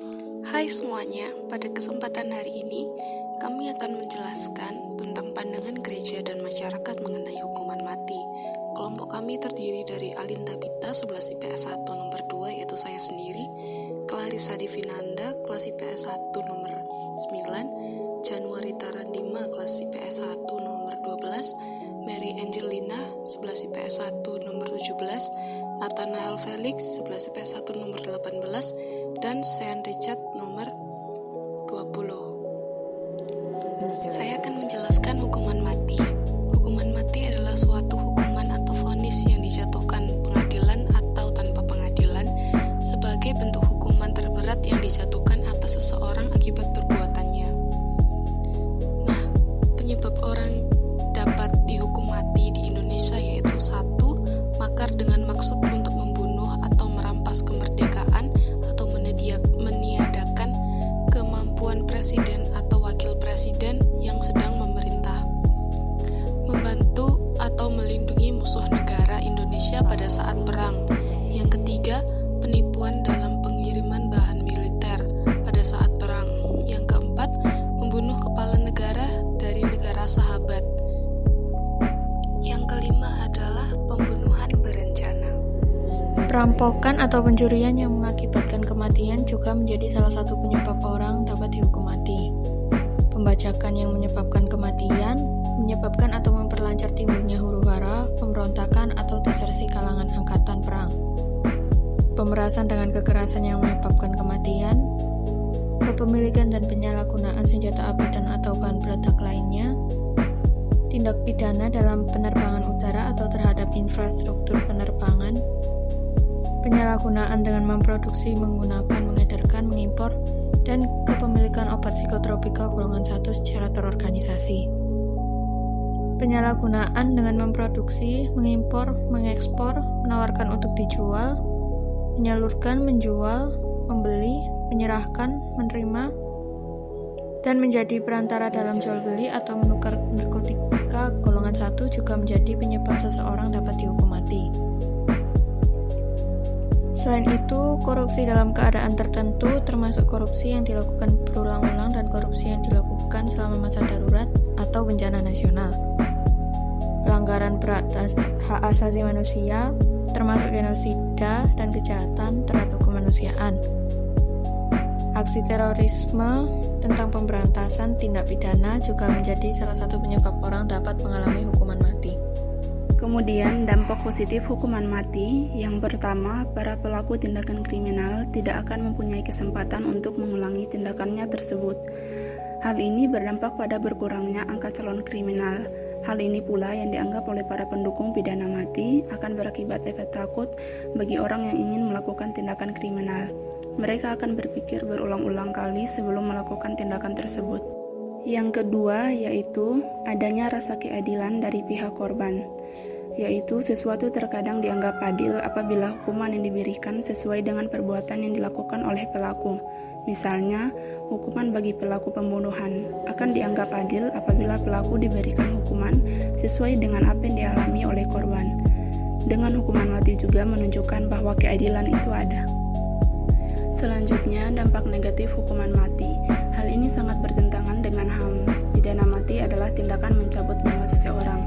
Hai semuanya, pada kesempatan hari ini kami akan menjelaskan tentang pandangan gereja dan masyarakat mengenai hukuman mati. Kelompok kami terdiri dari Alinda Bita 11 IPS 1 nomor 2 yaitu saya sendiri, Clarissa Divinanda kelas IPS 1 nomor 9, Januari Tarandima kelas IPS 1 nomor 12, Mary Angelina 11 IPS 1 nomor 17, Nathanael Felix 11 IPS 1 nomor 18, dan Sean Richard nomor 20. Saya akan menjelaskan hukuman mati. Hukuman mati adalah suatu hukuman atau vonis yang dijatuhkan pengadilan atau tanpa pengadilan sebagai bentuk hukuman terberat yang dijatuhkan atas seseorang akibat perbuatannya. Nah, penyebab orang dapat dihukum mati di Indonesia yaitu 1. Makar dengan maksud untuk membunuh atau merampas kemerdekaan atau meniadakan kemampuan presiden atau wakil presiden yang sedang memerintah, membantu atau melindungi musuh negara Indonesia pada saat perang. Yang ketiga, penipuan dalam pengiriman bahan militer pada saat perang. Yang keempat, membunuh kepala negara dari negara sahabat. Yang kelima adalah pembunuhan berencana. Perampokan atau pencurian yang mengakibatkan kematian juga menjadi salah satu penyebab orang dapat dihukum mati. Pembajakan yang menyebabkan kematian, menyebabkan atau memperlancar timbulnya huru-hara, pemberontakan atau desersi kalangan angkatan perang. Pemerasan dengan kekerasan yang menyebabkan kematian, kepemilikan dan penyalahgunaan senjata api dan atau bahan peledak lainnya, tindak pidana dalam penerbangan udara atau terhadap infrastruktur penerbangan, penyalahgunaan dengan memproduksi, menggunakan, mengedarkan, mengimpor, dan kepemilikan obat psikotropika golongan 1 secara terorganisasi. Penyalahgunaan dengan memproduksi, mengimpor, mengekspor, menawarkan untuk dijual, menyalurkan, menjual, membeli, menyerahkan, menerima, dan menjadi perantara dalam jual beli atau menukar narkotika golongan 1 juga menjadi penyebab seseorang dapat dihukum mati. Selain itu, korupsi dalam keadaan tertentu termasuk korupsi yang dilakukan berulang-ulang dan korupsi yang dilakukan selama masa darurat atau bencana nasional. Pelanggaran berat hak asasi manusia termasuk genosida dan kejahatan terhadap kemanusiaan. Aksi terorisme tentang pemberantasan tindak pidana juga menjadi salah satu penyebab orang dapat mengalami hukuman mati. Kemudian dampak positif hukuman mati, yang pertama, para pelaku tindakan kriminal tidak akan mempunyai kesempatan untuk mengulangi tindakannya tersebut. Hal ini berdampak pada berkurangnya angka calon kriminal. Hal ini pula yang dianggap oleh para pendukung pidana mati akan berakibat efek takut bagi orang yang ingin melakukan tindakan kriminal. Mereka akan berpikir berulang-ulang kali sebelum melakukan tindakan tersebut. Yang kedua yaitu adanya rasa keadilan dari pihak korban, yaitu sesuatu terkadang dianggap adil apabila hukuman yang diberikan sesuai dengan perbuatan yang dilakukan oleh pelaku. Misalnya, hukuman bagi pelaku pembunuhan akan dianggap adil apabila pelaku diberikan hukuman sesuai dengan apa yang dialami oleh korban. Dengan hukuman mati juga menunjukkan bahwa keadilan itu ada. Selanjutnya, dampak negatif hukuman mati. Hal ini sangat bertentangan dengan HAM. Pidana mati adalah tindakan mencabut nyawa seseorang.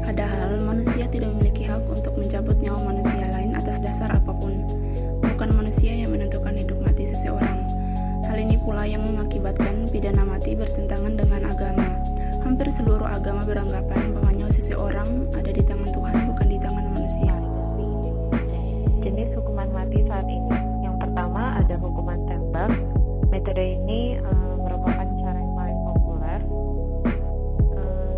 Padahal, manusia tidak memiliki hak untuk mencabut nyawa manusia lain atas dasar apapun. Bukan manusia yang menentukan hidup mati seseorang. Hal ini pula yang mengakibatkan pidana mati bertentangan dengan agama. Hampir seluruh agama beranggapan bahwa nyawa seseorang ada di tangan Tuhan, bukan di tangan manusia. Jenis hukuman mati saat ini. Yang pertama ada hukuman tembak. Metode ini merupakan cara yang paling populer.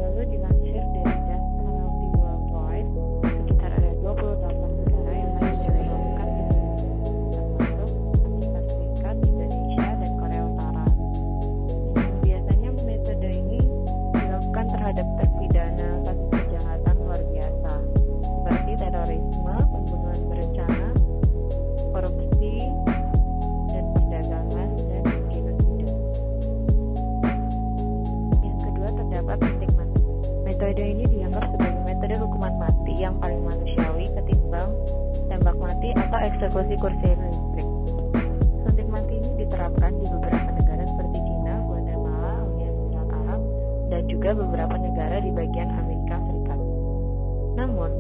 Lalu dilansir dari Death Penalty Worldwide, sekitar ada 28 negara yang masih melakukan termasuk Amerika Serikat, Indonesia, dan Korea Utara. Biasanya metode ini dilakukan terhadap terpidana kasus kejahatan luar biasa seperti terorisme, pembunuhan berencana, korupsi, dan perdagangan, dan genosida. Yang kedua terdapat stigma. Metode ini dianggap sebagai metode hukuman mati yang paling manusiawi ketimbang tembak mati atau eksekusi kursi listrik. Suntik mati ini diterapkan juga beberapa negara di bagian Amerika Serikat. Namun,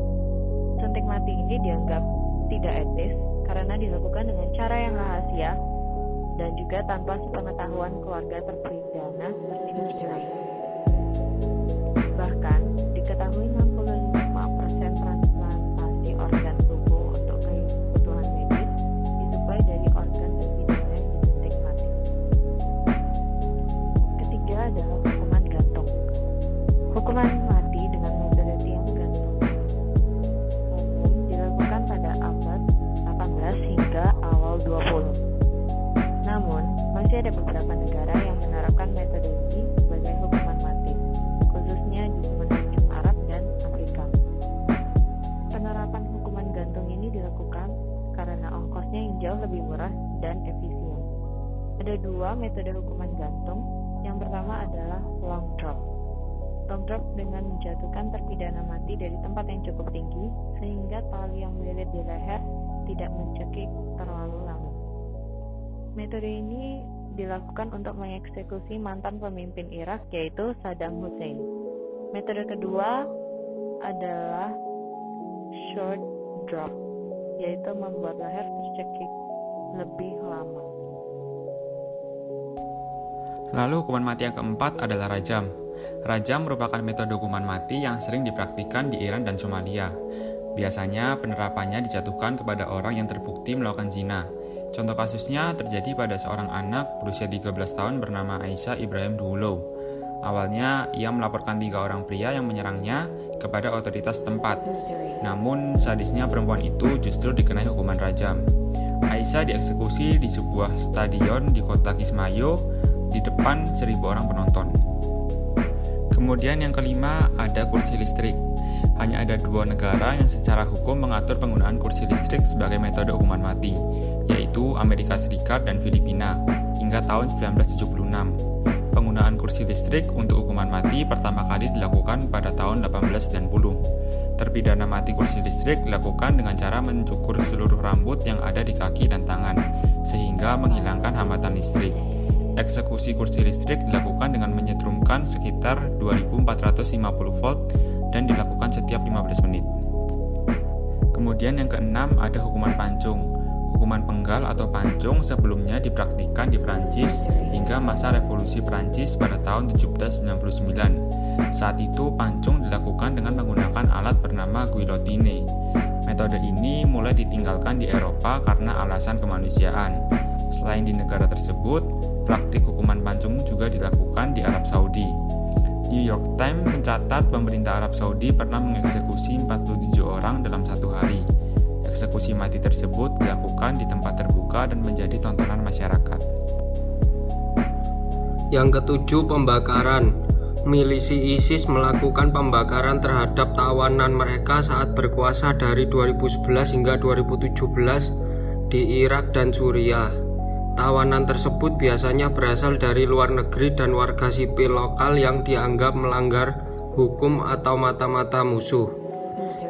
suntik mati ini dianggap tidak etis karena dilakukan dengan cara yang rahasia dan juga tanpa sepengetahuan keluarga terpidana terpidana. Bahkan, diketahui 65% transplantasi organ tubuh untuk kebutuhan medis disuplai dari organ terpidana yang disuntik mati. Ketiga adalah hukuman gantung. Hukuman mati dengan metode tiang gantung umum dilakukan pada abad 18 hingga awal 20. Namun, masih ada beberapa negara yang menerapkan metode ini sebagai hukuman mati, khususnya di semenanjung Arab dan Afrika. Penerapan hukuman gantung ini dilakukan karena ongkosnya yang jauh lebih murah dan efisien. Ada dua metode hukuman gantung. Yang pertama adalah long drop. Long drop dengan menjatuhkan terpidana mati dari tempat yang cukup tinggi sehingga tali yang melilit di leher tidak mencekik terlalu lama. Metode ini dilakukan untuk mengeksekusi mantan pemimpin Irak yaitu Saddam Hussein. Metode kedua adalah short drop, yaitu membuat leher tercekik lebih lama. Lalu hukuman mati yang keempat adalah rajam. Rajam merupakan metode hukuman mati yang sering dipraktikkan di Iran dan Somalia. Biasanya penerapannya dijatuhkan kepada orang yang terbukti melakukan zina. Contoh kasusnya terjadi pada seorang anak berusia 13 tahun bernama Aisyah Ibrahim Dulo. Awalnya ia melaporkan 3 orang pria yang menyerangnya kepada otoritas setempat. Namun sadisnya perempuan itu justru dikenai hukuman rajam. Aisyah dieksekusi di sebuah stadion di kota Kismayo di depan 1.000 orang penonton. Kemudian yang kelima ada kursi listrik. Hanya ada 2 negara yang secara hukum mengatur penggunaan kursi listrik sebagai metode hukuman mati, yaitu Amerika Serikat dan Filipina, hingga tahun 1976. Penggunaan kursi listrik untuk hukuman mati pertama kali dilakukan pada tahun 1890. Terpidana mati kursi listrik dilakukan dengan cara mencukur seluruh rambut yang ada di kaki dan tangan, sehingga menghilangkan hambatan listrik. Eksekusi kursi listrik dilakukan dengan menyetrumkan sekitar 2450 volt dan dilakukan setiap 15 menit. Kemudian yang keenam ada hukuman pancung. Hukuman penggal atau pancung sebelumnya dipraktikkan di Prancis hingga masa revolusi Prancis pada tahun 1799. Saat itu pancung dilakukan dengan menggunakan alat bernama guillotine. Metode ini mulai ditinggalkan di Eropa karena alasan kemanusiaan. Selain di negara tersebut, praktik hukuman pancung juga dilakukan di Arab Saudi. New York Times mencatat pemerintah Arab Saudi pernah mengeksekusi 47 orang dalam 1 hari. Eksekusi mati tersebut dilakukan di tempat terbuka dan menjadi tontonan masyarakat. Yang ketujuh, pembakaran. Milisi ISIS melakukan pembakaran terhadap tawanan mereka saat berkuasa dari 2011 hingga 2017 di Irak dan Suriah. Tawanan tersebut biasanya berasal dari luar negeri dan warga sipil lokal yang dianggap melanggar hukum atau mata-mata musuh.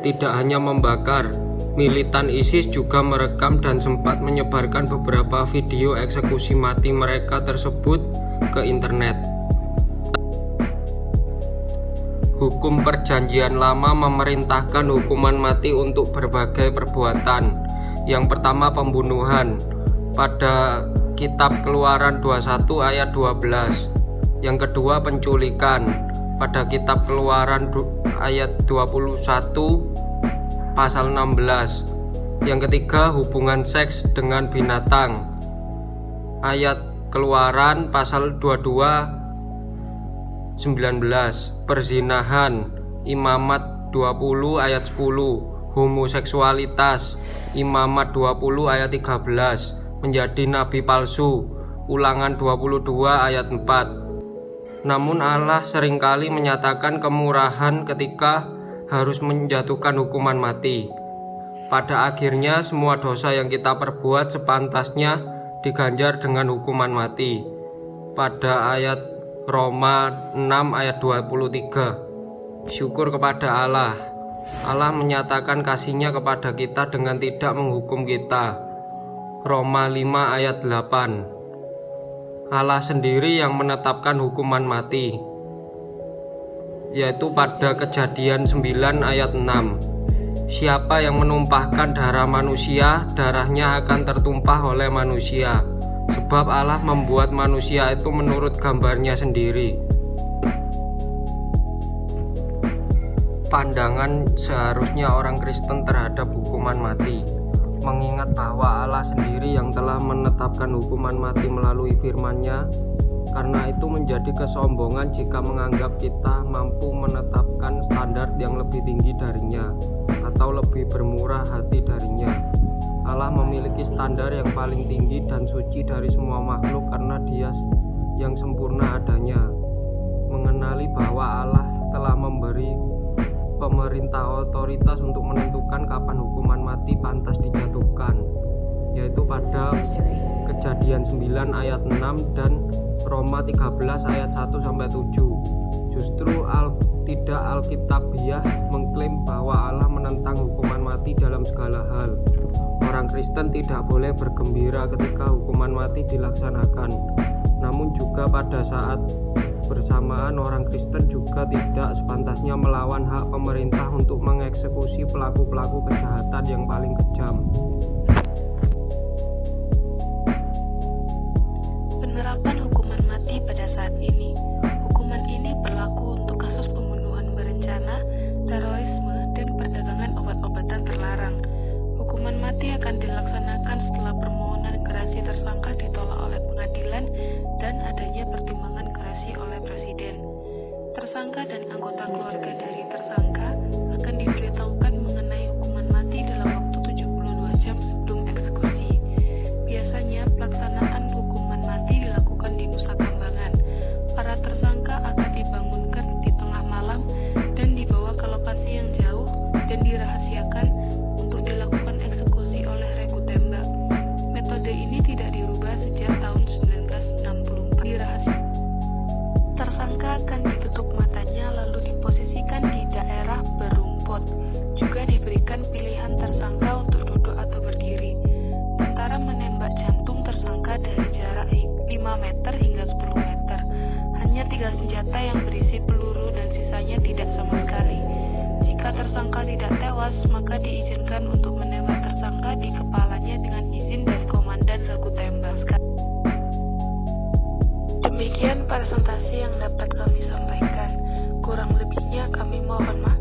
Tidak hanya membakar, militan ISIS juga merekam dan sempat menyebarkan beberapa video eksekusi mati mereka tersebut ke internet. Hukum Perjanjian Lama memerintahkan hukuman mati untuk berbagai perbuatan. Yang pertama, pembunuhan. Pada Kitab Keluaran 21 ayat 12. Yang kedua, penculikan. Pada Kitab Keluaran ayat 21 pasal 16. Yang ketiga, hubungan seks dengan binatang. Ayat Keluaran pasal 22 19. Perzinahan. Imamat 20 ayat 10. Homoseksualitas. Imamat 20 ayat 13. Menjadi nabi palsu. Ulangan 22 ayat 4. Namun Allah seringkali menyatakan kemurahan ketika harus menjatuhkan hukuman mati. Pada akhirnya semua dosa yang kita perbuat sepantasnya diganjar dengan hukuman mati. Pada ayat Roma 6 ayat 23. Syukur kepada Allah. Allah menyatakan kasih-Nya kepada kita dengan tidak menghukum kita. Roma 5 ayat 8. Allah sendiri yang menetapkan hukuman mati. yaitu pada Kejadian 9 ayat 6. Siapa yang menumpahkan darah manusia, darahnya akan tertumpah oleh manusia, sebab Allah membuat manusia itu menurut gambarnya sendiri. Pandangan seharusnya orang Kristen terhadap hukuman mati, mengingat bahwa Allah sendiri yang telah menetapkan hukuman mati melalui firman-Nya. Karena itu menjadi kesombongan jika menganggap kita mampu menetapkan standar yang lebih tinggi darinya atau lebih bermurah hati darinya. Allah memiliki standar yang paling tinggi dan suci dari semua makhluk karena Dia yang sempurna adanya. Mengenali bahwa Allah telah memberi pemerintah otoritas untuk menentukan kapan hukuman mati pantas dijatuhkan, yaitu pada Kejadian 9 ayat 6 dan Roma 13 ayat 1-7. Justru tidak Alkitabiah mengklaim bahwa Allah menentang hukuman mati dalam segala hal. Orang Kristen tidak boleh bergembira ketika hukuman mati dilaksanakan. Namun juga pada saat bersamaan orang Kristen juga tidak sepantasnya melawan hak pemerintah untuk mengeksekusi pelaku-pelaku kejahatan yang paling kejam. Penerapan hukuman mati pada saat ini. Hukuman ini berlaku untuk kasus pembunuhan berencana, terorisme, dan perdagangan obat-obatan terlarang. Hukuman mati akan dilaksanakan setelah permohonan gerasi tersangka ditolak oleh pengadilan dan adanya pertimbangan gerasi oleh presiden. Tersangka dan anggota keluarga dari tersangka akan diberitahukan mengenai hukuman mati dalam waktu 72 jam sebelum eksekusi. Biasanya pelaksanaan hukuman mati dilakukan di Nusa Kambangan. Para tersangka akan dibangunkan di tengah malam dan dibawa ke lokasi yang jauh dan dirahasiakan untuk dilakukan eksekusi oleh regu tembak. Metode ini tidak dirubah sejak tahun 1964. Dirahasiakan. Tersangka akan ditutup matanya lalu diposisikan di daerah berumput. Juga diberikan pilihan tersangka untuk duduk atau berdiri. Tentara menembak jantung tersangka dari jarak 5 meter hingga 10 meter. Hanya 3 senjata yang berisi peluru dan sisanya tidak sama sekali. Jika tersangka tidak tewas, maka diizinkan untuk menembak tersangka di kepalanya dengan izin dari komandan regu tembak. Demikian presentasi yang dapat kami sampaikan. Kurang lebihnya kami mohon maaf.